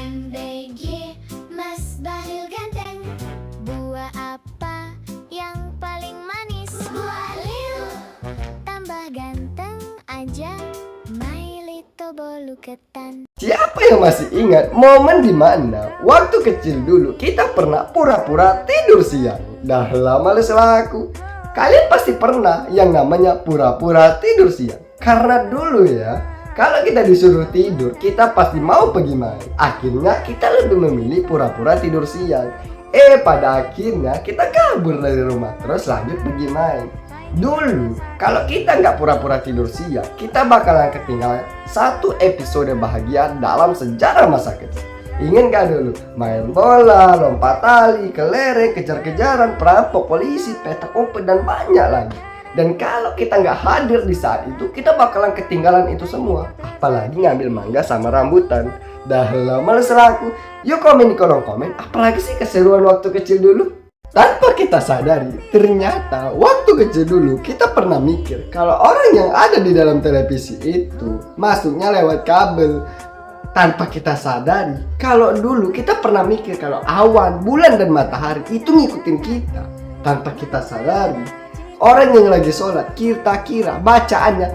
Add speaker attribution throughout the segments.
Speaker 1: MBG, Mas Bahlil ganteng. Buah apa yang paling manis? Buah lil. Tambah ganteng aja, My Little Bolu Ketan.
Speaker 2: Siapa yang masih ingat momen dimana waktu kecil dulu kita pernah pura-pura tidur siang? Dah lama selaku. Kalian pasti pernah yang namanya pura-pura tidur siang. Karena dulu ya, kalau kita disuruh tidur, kita pasti mau pergi main. Akhirnya kita lebih memilih pura-pura tidur siang. Pada akhirnya kita kabur dari rumah, terus lanjut pergi main. Dulu, kalau kita nggak pura-pura tidur siang, kita bakalan ketinggalan satu episode bahagia dalam sejarah masa kecil. Ingat gak dulu? Main bola, lompat tali, kelereng, kejar-kejaran, perampok, polisi, petak umpet, dan banyak lagi. Dan kalau kita nggak hadir di saat itu, kita bakalan ketinggalan itu semua. Apalagi ngambil mangga sama rambutan. Dah lama selaku. Yuk komen di kolom komen, apalagi sih keseruan waktu kecil dulu? Tanpa kita sadari, ternyata waktu kecil dulu kita pernah mikir kalau orang yang ada di dalam televisi itu masuknya lewat kabel. Tanpa kita sadari, kalau dulu kita pernah mikir kalau awan, bulan, dan matahari itu ngikutin kita. Tanpa kita sadari, orang yang lagi sholat kita kira bacaannya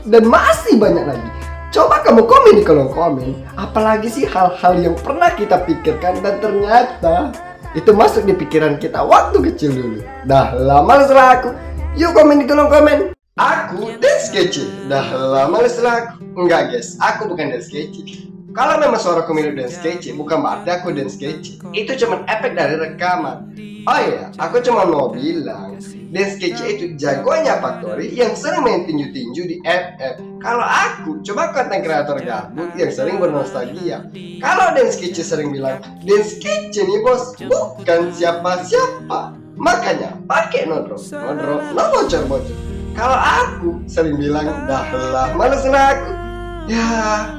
Speaker 2: dan masih banyak lagi. Coba kamu komen di kolom komen, apalagi sih hal-hal yang pernah kita pikirkan dan ternyata itu masuk di pikiran kita waktu kecil dulu. Dah lama selaku. Yuk komen di kolom komen. Aku dance kece. Dah lama selaku. Enggak guys, aku bukan dance kece. Kalau memang suaraku mirip dance kece, bukan berarti aku dance kece. Itu cuma efek dari rekaman. Oh iya, aku cuma mau bilang dance kece itu jagonya Faktori yang sering main tinju-tinju di FF. Kalau aku cuma konten kreator gabut yang sering bernostalgia. Kalau dance kece sering bilang dance kece nih bos, bukan siapa-siapa. Makanya pakai nodro, no bocor-bocor. Kalau aku sering bilang dah lah males aku. Ya,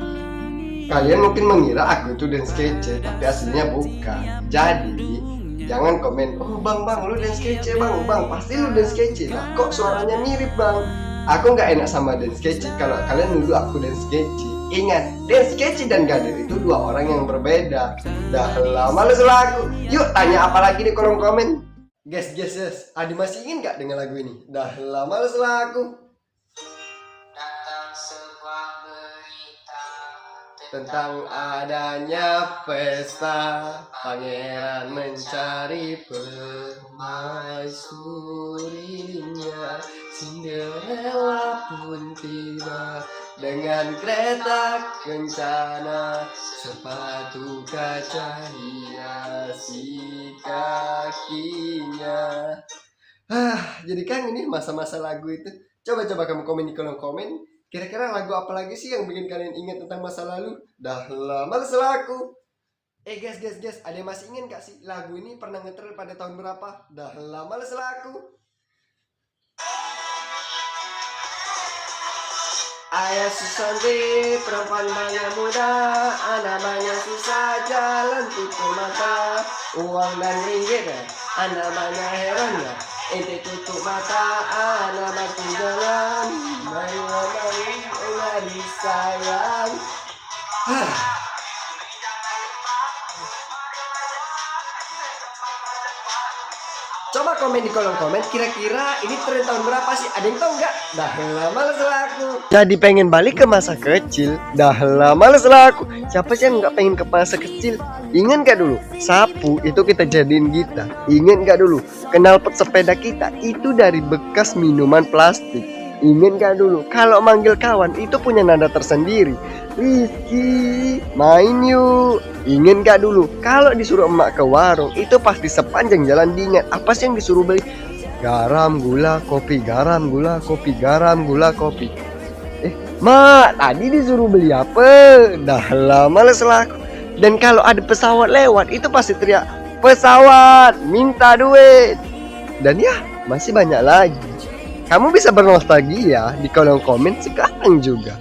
Speaker 2: kalian mungkin mengira aku itu dance kece, tapi aslinya bukan. Jadi jangan komen, oh bang lu dance kece bang pasti lu dance kece lah. Kok suaranya mirip bang? Aku nggak enak sama dance kece kalau kalian nuduh aku dance kece. Ingat, dance kece dan gadir itu dua orang yang berbeda. Dah lama aku. Yuk tanya apa lagi di kolom komen. Guys, Adi masih ingin nggak dengan lagu ini? Dah lama aku. Tentang adanya pesta, pangeran mencari permaisurinya. Cinderella pun tiba dengan kereta kencana, sepatu kaca hiasi kakinya. Jadi kan ini masa-masa lagu itu. Coba kamu komen di kolom komen. Kira-kira lagu apa lagi sih yang bikin kalian ingat tentang masa lalu? Dah lama selaku. Guys, ada yang masih ingin gak sih lagu ini pernah ngetren pada tahun berapa? Dah lama selaku. Ayah Susanti, perempuan banyak muda, anak banyak susah jalan tutup mata, uang dan ringgit, anak banyak heran ya. Ente tutup mata, anak makin jalan, mari disayang. Coba komen di kolom komen, kira-kira ini tren tahun berapa sih? Ada yang tahu nggak? Dah lama selaku. Jadi pengen balik ke masa kecil. Dah lama selaku. Siapa sih yang nggak pengen ke masa kecil? Ingat nggak dulu? Sapu itu kita jadiin gitar. Ingat nggak dulu? Knalpot sepeda kita itu dari bekas minuman plastik. Ingat nggak dulu? Kalau manggil kawan itu punya nada tersendiri. Rizky, main yuk. Ingat gak dulu? Kalau disuruh emak ke warung itu pasti sepanjang jalan diingat apa sih yang disuruh beli? Garam, gula, kopi. Garam, gula, kopi. Garam, gula, kopi. Mak, tadi disuruh beli apa? Dah lama selaku. Dan kalau ada pesawat lewat itu pasti teriak, pesawat, minta duit. Dan ya, masih banyak lagi. Kamu bisa bernostalgia di kolom komen sekarang juga.